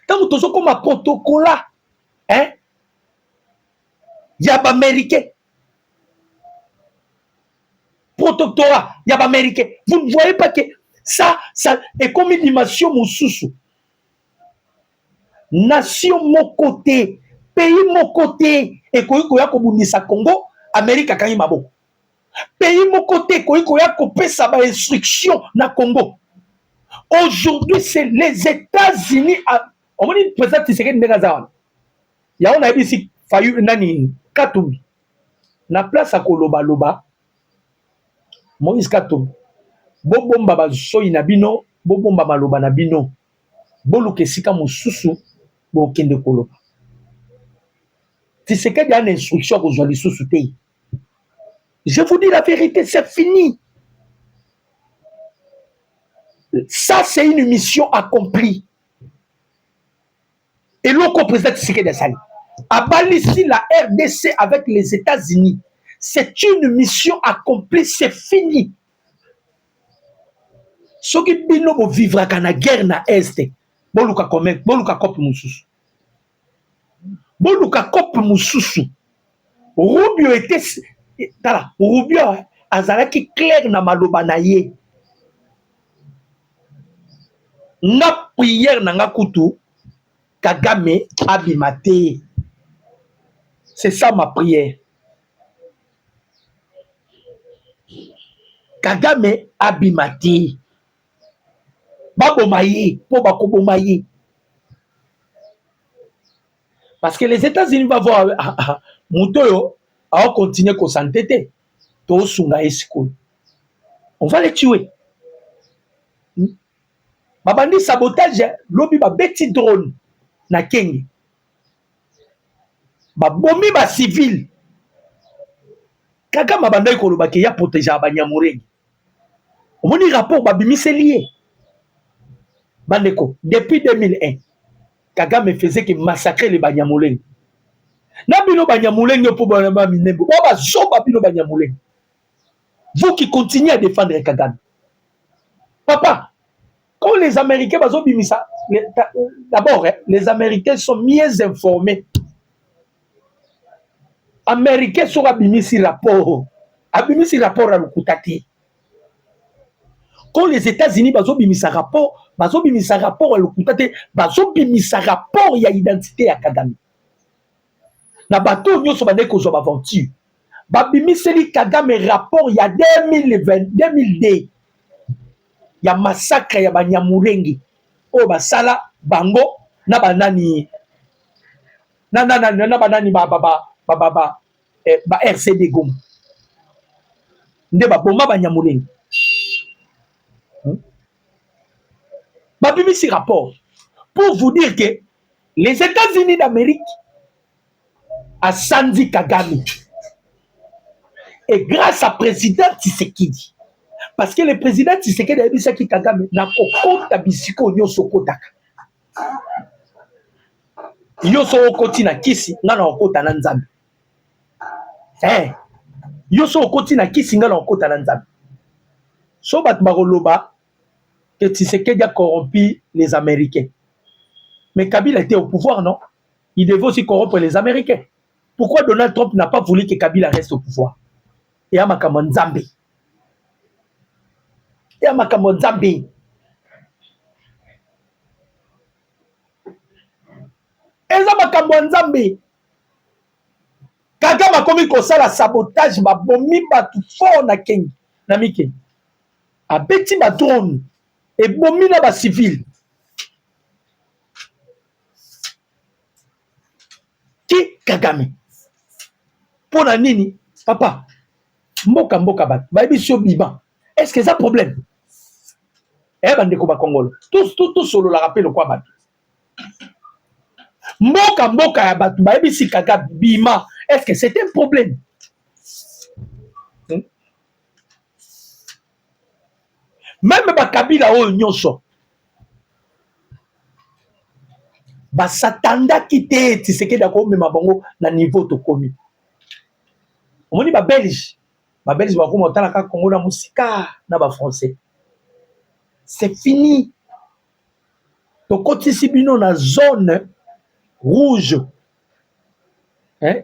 S2: Tant que tu comme un protocole, il y a des Américains. Protectorat, il y a des Américains. Vous ne voyez pas que ça est comme une dimension moussoussou. Nation mon côté, pays mon côté, et koya kobundisa Congo, Amérique a quand même. Pays mon côté, koya kopé sa instruction na Congo. Aujourd'hui, c'est les États-Unis. On dit président Tshisekedi Ndegazawan. Il y a on a ici failli nani Katumbi. Na place à Koloba. Moïse Katumbi. Bobomba basoyi na bino, bobomba maloba na bino. Boluke sika mususu bo kende koloba. Tshisekedi a une instruction ko zwa lisusu te. Je vous dis la vérité, c'est fini. Ça, c'est une mission accomplie. Et l'on président Tshisekedi Sali a balisé la RDC avec les États-Unis. c'est une mission accomplie, c'est fini. Ce qui bino vivre à la guerre na est, boluka comme boluka cop mususu. Boluka cop mususu. Rubio était tala, Rubio azalaki clair na maloba na ye. Nga prière na nga kutu Kagame abimate. C'est ça ma prière. Kagame abimate. Babomaye, po bakobomaye. Parce que les États-Unis vont voir Moutoyo à continuer qu'on s'entête. On va les tuer. Babandi sabotage, lobi ba beti drone na Kenya. Ba bomi ba civil. Kagame babanda koloba ke ya protéger Banyamulenge. Omoni rapport ba bimise lié. Bandeko, depuis 2001, Kagame faisait que massacrer les Banyamulenge. Nabino Banyamulenge pour Banama Minembo. Baba Zoba Bino Banyamulenge. Vous qui continuez à défendre Kagame. Papa, quand les Américains, d'abord, les Américains sont mieux informés. Américains sont abimisi rapport. Abimisi rapport à l'Okutati. Quand les États-Unis bazobimisa rapport à l'Okutati, bazobimisa rapport, il y a identité à Kagame. Na bateau nyoso bande ko zoba aventure. Babimiseli Kagame rapport il y a 2002. Il y a massacre ya Banyamulenge. Oh basala bango na banani na banani ba RCD Goma. Nde ba bomba Banyamulenge. Babimisi rapport pour vous dire que les États-Unis d'Amérique a Sandi Kagame. Et grâce à président Tshisekedi. Parce que le président Tshisekedi a dit ça qui Kagame n'a pas bisiko nyoso kotaka. Yoso okoti na kisi ngana okota na nzambe. Yoso okoti na kisi ngana okota na nzambe. So bat bagoloba que Tshisekedi a corrompu les Américains. Mais Kabila était au pouvoir, non? Il devait aussi corrompre les Américains. Pourquoi Donald Trump n'a pas voulu que Kabila reste au pouvoir? Et à Makamon Zambé. Et à Makamon Zambé. Et à Makamon Zambé. Kagame a commis comme ça la sabotage, ma bomi batu fort na Kenya. Na Mike. A beti ma drone. Et bomi na ba civil. Qui Kagame? Pour la nini, papa. Mboka bat. Baby sur biban. Est-ce que c'est un problème? Eh ben de Koba Congolo. Tout solo la rappelle quoi bat. Mboka bat. Baby si Kagame bima. Est-ce que c'est un problème? Même Kabila o nyonso. Ba satanda kite Tshisekedi ko mema bango na niveau to komi. Omoni ba Belge ba kuma otala ka Congo na musika na ba français. C'est fini. To koti sibino na zone rouge. Hein?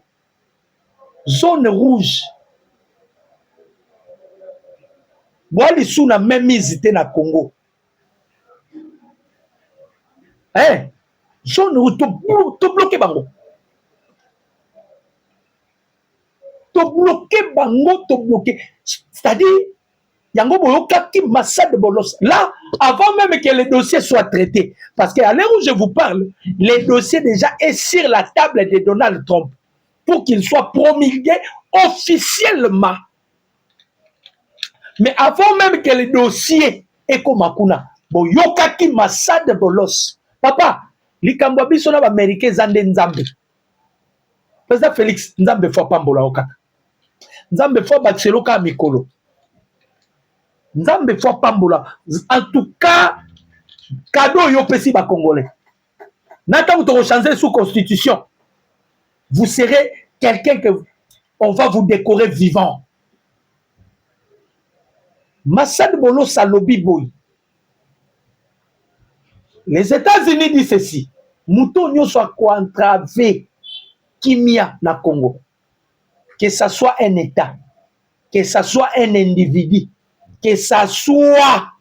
S2: Zone rouge. Wali sous na même hésité na Congo. Hein? Zone où to bloqué bango. To bloqué. C'est-à-dire, yango boyoka ki Massad Bolos. Là, avant même que les dossiers soient traités, parce qu'à l'heure où je vous parle, les dossiers déjà est sur la table de Donald Trump pour qu'il soit promulgué officiellement. Mais avant même que les dossiers aient comme Akuna, boyoka ki Massad Bolos. Papa, likambo biso na ba américain zande nzambe. Président Félix nzambe fo pambola okaka. Nzambe fo batselo ka mikolo. Nzambe fo pambola. En tout cas, cadeau yo pesi ba congolais. Nata vous changer sous constitution. Vous serez quelqu'un que on va vous décorer vivant. Massad Bolo Salobi Boy. Les États-Unis disent ceci. Mouton soit entravé Kimia na Congo. Que ça soit un État, que ça soit un individu, que ça soit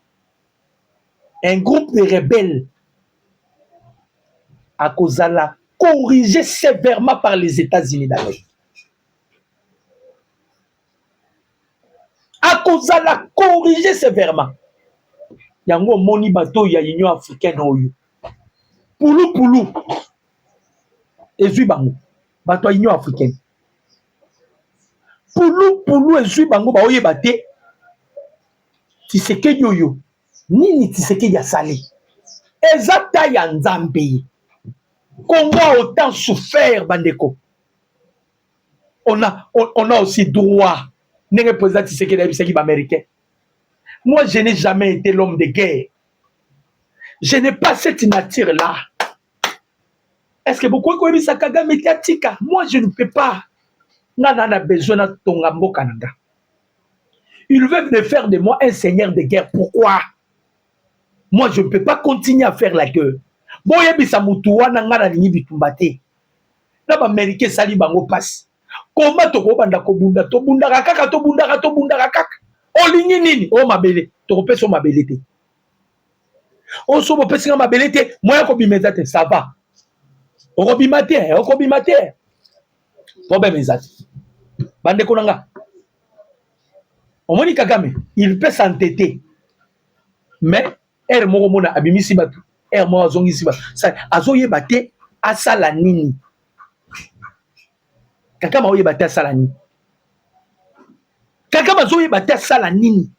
S2: un groupe de rebelles, à cause de la corrigé sévèrement par les États-Unis d'Amérique. À cause de la corrigé sévèrement. Yango moni bateau ya Union africaine oyo. Poulou. Ezui bango. Bateau Union africaine. Poulou ezui bango ba oye bate. Tiseke yoyo. Nini tiseke ya sali. Ezata ya nzambe. Congo a autant souffert, Bandeko. On a aussi droit. N'est président Tshisekedi américain. Moi, je n'ai jamais été l'homme de guerre. Je n'ai pas cette nature-là. Est-ce que beaucoup de gens Kagame médiatique? Moi, je ne peux pas. Nana besoin de Tongambo Canada. Ils veulent faire de moi un seigneur de guerre. Pourquoi? Moi, je ne peux pas continuer à faire la guerre. Boye bisa mutuwa na ngana linyi bitumbate. Na ba Américain sali bango passe. Comment to ko banda ko bunda to bunda kaka. O linyi nini? O mabele. To ko peso mabele te. O so bo pesinga mabele te. Moya ko bimeza te, ça va. O ko bimate. Problème ezati. Bande ko nanga. Omoni Kagame, il peut s'entêter. Mais er moko mona abimisi batu. Moi azongi siba ça azoye bate asala nini kaka ma oye bate asala nini kaka mazoye bate asala nini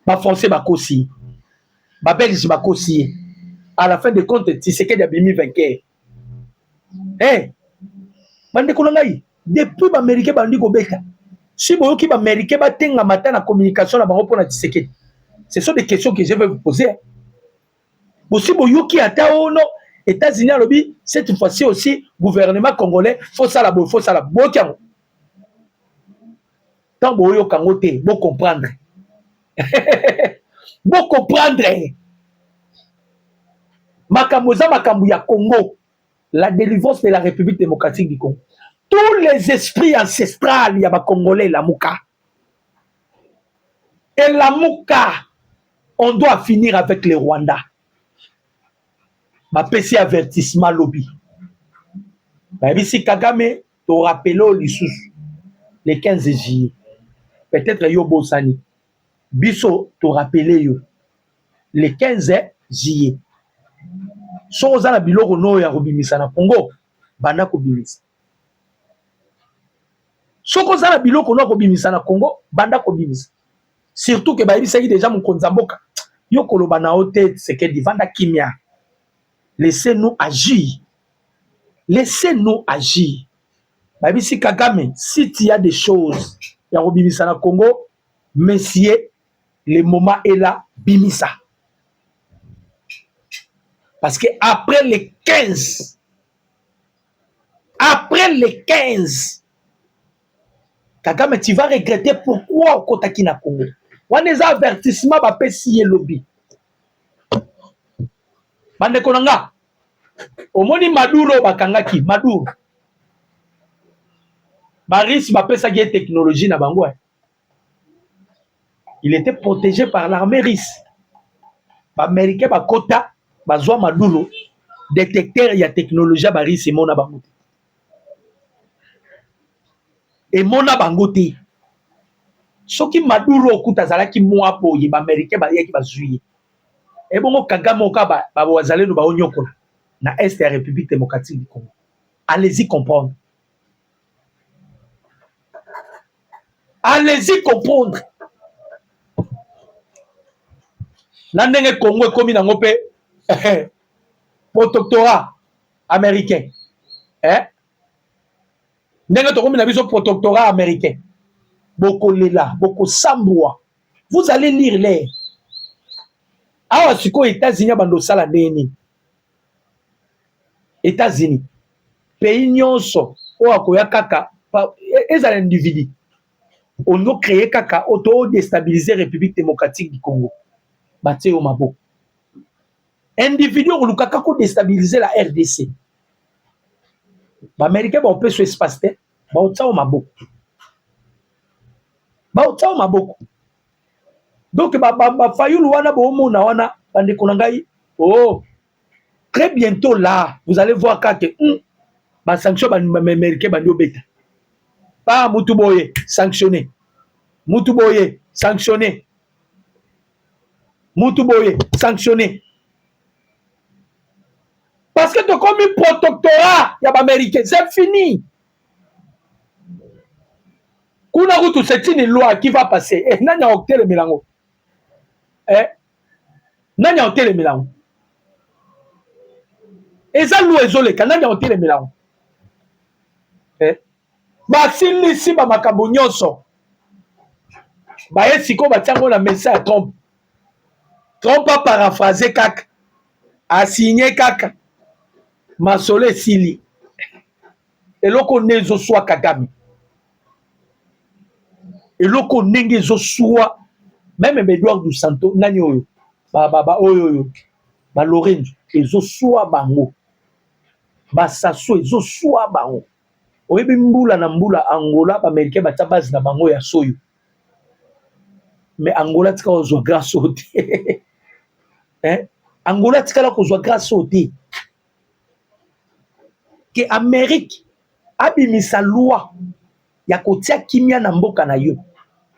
S2: ba français bakosi ba belge bakosi à la fin de compte Tshisekedi abimi vainqueur bande ko ngai depuis ba américain bandi ko beka si boyoki ba américain batenga mata na communication na bango pona Tshisekedi ce sont des questions que je vais vous poser. Aussi, Boyuki Ataono, États-Unis, lobby, cette fois-ci aussi, gouvernement congolais, faut ça la bokiamo. Tant Boyo Kangote, bon comprendre. Bon comprendre. Makamoza Makambuya Congo, la délivrance de la République démocratique du Congo. Tous les esprits ancestrales, il y a Congolais, la Mouka. Et la Mouka, on doit finir avec les Rwandais. Ma PC avertissement lobby. Si Kagame te rappelle le 15 juillet, peut-être Yobo Sani, Biso te rappelle le 15 juillet. So ozana biloko no ya kobimisa na Congo, banda kobimisa. So kozana biloko no kobimisa na Congo, banda kobimisa. Surtout que bayibisaki déjà mon konzamboka. Yo koloba na hote Tshisekedi vanda kimia. Laissez-nous agir. Laissez-nous agir. Si Kagame, si tu as des choses, il y a Bimisa na Congo, messieurs, le moment est là, Bimisa. Parce que après les 15, Kagame, tu vas regretter pourquoi au Kotaki na Congo. On a des avertissements, bah, PCI lobby. Bande konanga omoni Maduro bakangaki Maduro Baris bapesa qui technologie na bango il était protégé par l'armée russe ba américain bakota bazwa Maduro détecteur ya technologie baris et mona bango et mona bango te soki Maduro okuta zalaki mwa boye ba américain ba yaki bazui. Et bon, Kagame Okaba, Babouazale, nous baonyoko na Est de la République démocratique du Congo. Allez-y comprendre. Allez-y comprendre. Nandenge Congo est comme dans pe protectorat américain. Nandenge to comme na biso protectorat américain. Boko lela, boko samboua. Vous allez lire les awa siko États-Unis bando sala neni États-Unis pays nyonso o akoya kaka ezala individu on créer kaka auto déstabiliser République démocratique du Congo batie au maboko individu on kaka ko déstabiliser la RDC ba américain ba peut se espace te ba otsa au maboko donc ba fayulu wana bo mona wana bande konangai oh très bientôt là vous allez voir que ba sanction ba américain bande obeta pas mutuboye sanctionné Mutuboye sanctionné. Parce que tu as commis protectorat, il y a américain, c'est fini. Kuna rutu c'est une loi qui va passer. Et nanya octele milango. Nanya octele milango. Et ça loi ezoleka nanya octele milango. Ba silisi ba makambo nyonso. Ba esiko ba tiango na message à Trump. Trump a paraphrasé kaka. A signé kaka. Masole sili. Eloko nezo swa Kagame. Eloko nenge zo swa même Edouard dos Santos nani oyo. Oyo. Ba Lorenzo ezo swa bango. Ba saso ezo swa bango. Oyebi mbula na mbula Angola ba américain ba base na bango ya soyo. Mais Angola tika ozo grâce au Angola tika la kozwa grâce au que Amérique abimisa loi ya kotia kimia na mboka na yo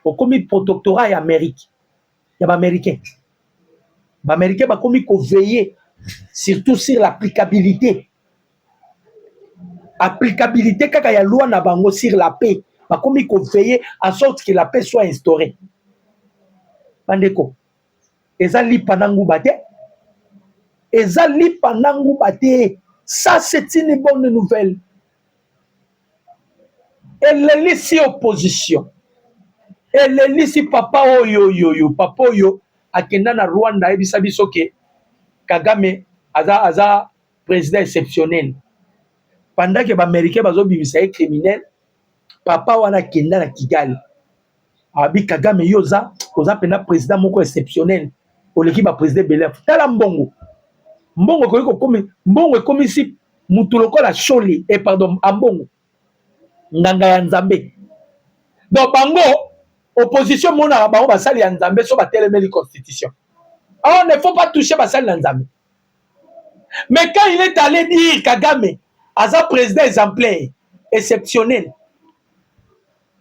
S2: okomi protectorat ya Amérique ya ba américain ba komi ko veiller surtout sur l'applicabilité kaka ya loi na bango sur la paix ba komi ko veiller en sorte que la paix soit instaurée bandeko ezali panangu bate ça c'est une bonne nouvelle. Elle est ici opposition. Elle est ici papa oyo papa oyo akenda na Rwanda ebisa biso ke Kagame aza président exceptionnel. Pendant que ba américain bazo bimisa e criminel papa wana kenda na Kigali. Abi Kagame yoza koza pena président moko exceptionnel. Oleki ba président Belair. Tala mbongo. Mbongo koyiko komi mbongo komi si mutu lokola Choli pardon ambongo nganga ya Nzambe donc bango opposition mona bango basali ya Nzambe so batelemeli constitution alors ne faut pas toucher basali ya Nzambe mais quand il est allé dire Kagame aza président exemplaire exceptionnel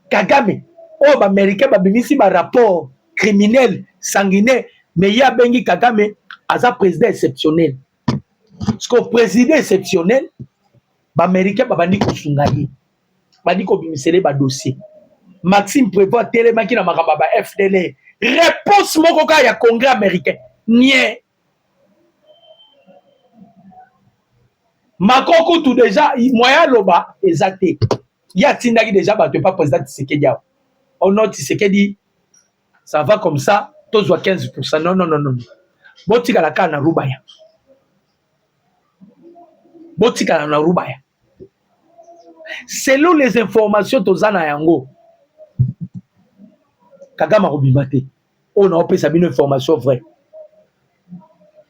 S2: Kagame oh ba américain ba bimisi ba rapport criminel sanguinaire mais ya bengi Kagame aza président exceptionnel. Parce que président exceptionnel, ba américain ba bandi ko sungaye. Bandi ko bimisele ba dossier. Maxime Prévost telemaki na makamba ba FDL. Réponse moko ka ya congrès américain. Nie. Makoko tout déjà moyen loba exacté. Ya tindaki déjà ba pas président Tshisekedi. Oh non Tshisekedi ça va comme ça, tous 15%. Non. Botika la kana rubaya. Selon les informations tozana yango Kagame robimate. On a opé sabine information vraie.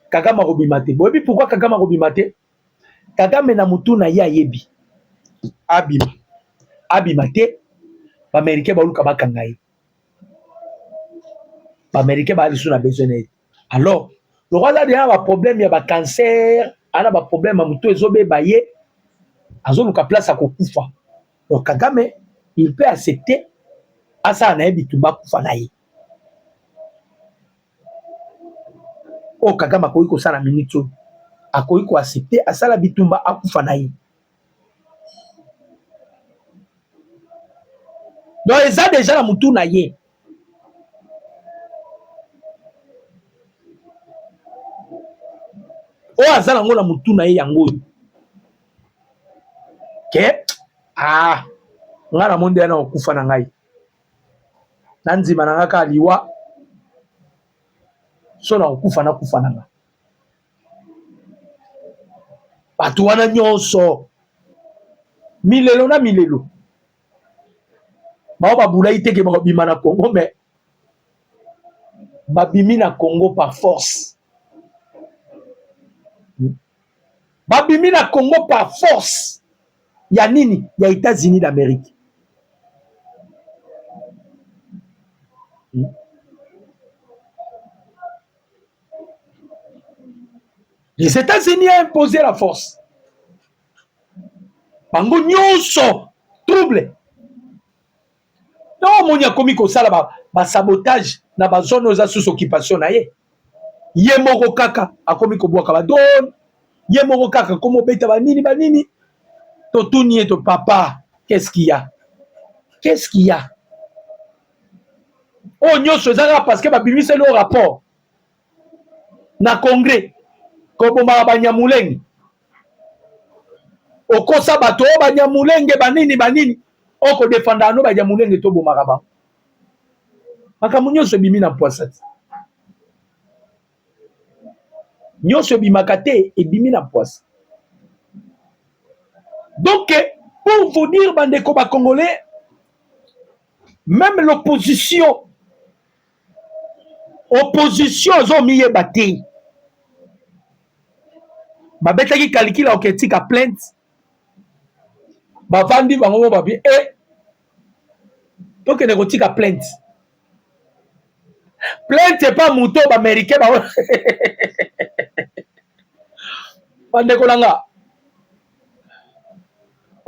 S2: Kagame robimate. Boyebi pourquoi Kagame robimate? Kagame na mutu na ya yebi. Abimate. Ba américain ba luka bakanga ye. Ba américain ba alisu na besoin. Alors, le roi a déjà un problème, il y a un cancer, il y a un problème, il y a un place à Kokufa. Donc, Kagame, il peut accepter à ça, il y a un oh, Kagame, il y a un minute, il peut accepter à ça, il y a un donc, ils ont déjà la moutou naïe. O azala ngola mutu na ye yango ke ngara monde yana okufa na ngai nanzima na ngaka liwa so na okufa na kufa na nga batu wana nyonso milelo na milelo bao babulai te ke babima na Congo mais babimi na Congo par force. Babimi na Congo par force. Ya nini? Ya États-Unis d'Amérique. Les États-Unis ont imposé la force. Bango nyonso trouble. Non, mon yakomi ko sala ba sabotage na ba zone oza sous occupation na ye. Ye moko kaka akomi ko bwaka ba don. Ye moko kaka komo beta ba nini. To tuni to papa, qu'est-ce qu'il y a? Qu'est-ce qu'il y a? Oh nyonso zanga parce que ba bimise le rapport. Na congrès ko boma ba nyamulenge. Okosa bato ba nyamulenge banini. Oko defanda no ba nyamulenge to boma kaba. Makamu nyonso bimi na poisson. Nyonso bimakate et bimi na poisson. Donc, pour vous dire, bandeko ba congolais, même l'opposition, ont mis bâti. Ma bête qui calcule la critique à plainte. Ma vandi va m'en babi. Donc, il y a plainte. Plainte, c'est pas mouton américain. Bandeko langa.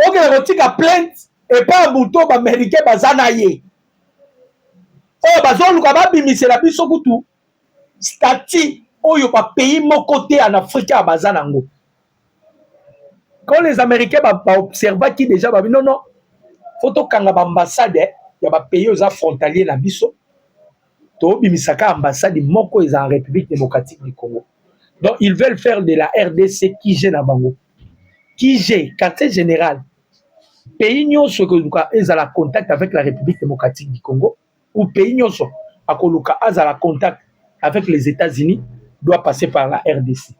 S2: Ok, il y a plainte et pas mouton américain bazanaye. Oh, bazon luka bimise la biso kutu. Stati oyo pa pays mon côté en Afrique à bazanango. Quand les Américains observent qui déjà non, photo kanga ambassade, il y a pays aux frontaliers na biso. To bimisaka ambassade moko est en République démocratique du Congo. Donc ils veulent faire de la RDC qui gêne à Bango. Qui gêne, quartier général. Pays nyonso que ils ont la contact avec la République démocratique du Congo ou pays nyonso akoluka ils ont la contact avec les États-Unis doit passer par la RDC.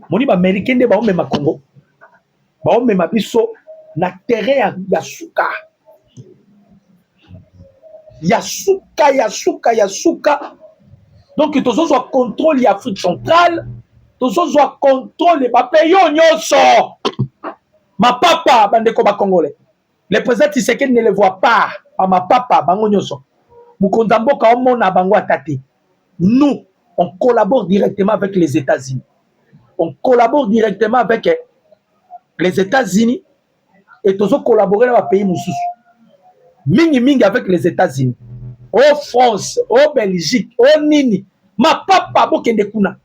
S2: Moni ba américain de ba o mema Congo. Ba o mema biso na terrain ya suka. Yasuka. Donc, tous ceux qui contrôlent l'Afrique centrale, tous ceux qui contrôlent les pays nyonso. Ma papa, bandeko ba congolais. Le président Tshisekedi ne le voit pas. Ma papa, bango nyonso. Mukondamboka omona bango atate. Nous, on collabore directement avec les États-Unis. On collabore directement avec les États-Unis et tous collaborer dans les pays moussous. Mingi avec les États-Unis. Au France, au Belgique, au Nini. Ma papa, bokende kuna.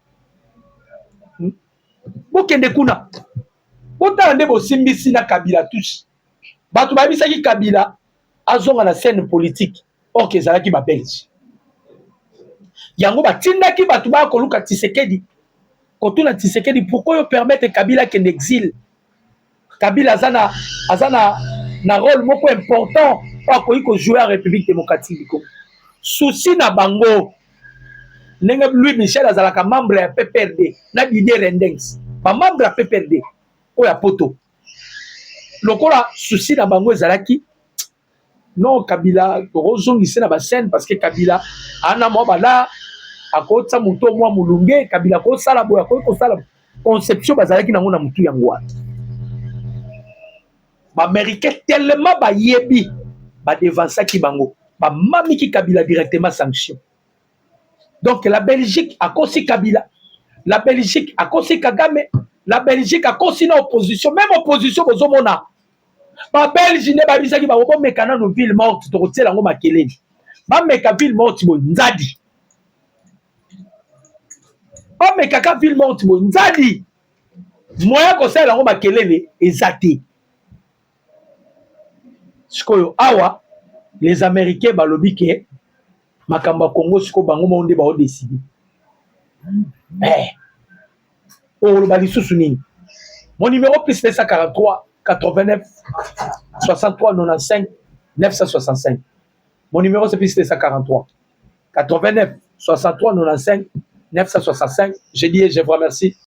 S2: Bokende kuna. Botande bo simbisi na Kabila tous. Batu babisa ki Kabila azonga na scène politique. Ok, zalaki ba Belge. Yango batinda ki batu ba koluka Tshisekedi. Kotuna Tshisekedi pourquoi yo permettre Kabila qu'en exil. Kabila azana na rôle moko important pour jouer en République démocratique du Congo. Souci na bango. Nenga Louis Michel azalaka membre ya PPRD na Didier Rendens. Ba membre ya PPRD oya poto. Lokola souci na bango ezalaki non Kabila rozongisi na ba scène parce que Kabila ana mo bala akotsa muto mwa mulunge Kabila ko sala boya ko sala conception bazalaki nango na mutu yango wana. Ba américain tellement ba yebi ba devansa ki bango ba mami ki Kabila directement sanction. Donc la Belgique a consi Kabila, la Belgique a consi Kagame, la Belgique a consi na opposition, même opposition bozomona. Ba Belgique ne ba bisaki ba bo mekana no ville morte to kotiela ngo makeleni. Ba meka ville morte bo nzadi. Ba meka ka ville morte bo nzadi. Moya ko sala ngo makelele ezati. Sikoyo awa les Américains balobi ke makamba Congo siko bango monde ba o décider. Oh le bali sous nini. Mon numéro plus 743 89 63 95 965. Mon numéro c'est plus 743 89 63 95 965. Je dis et je vous remercie.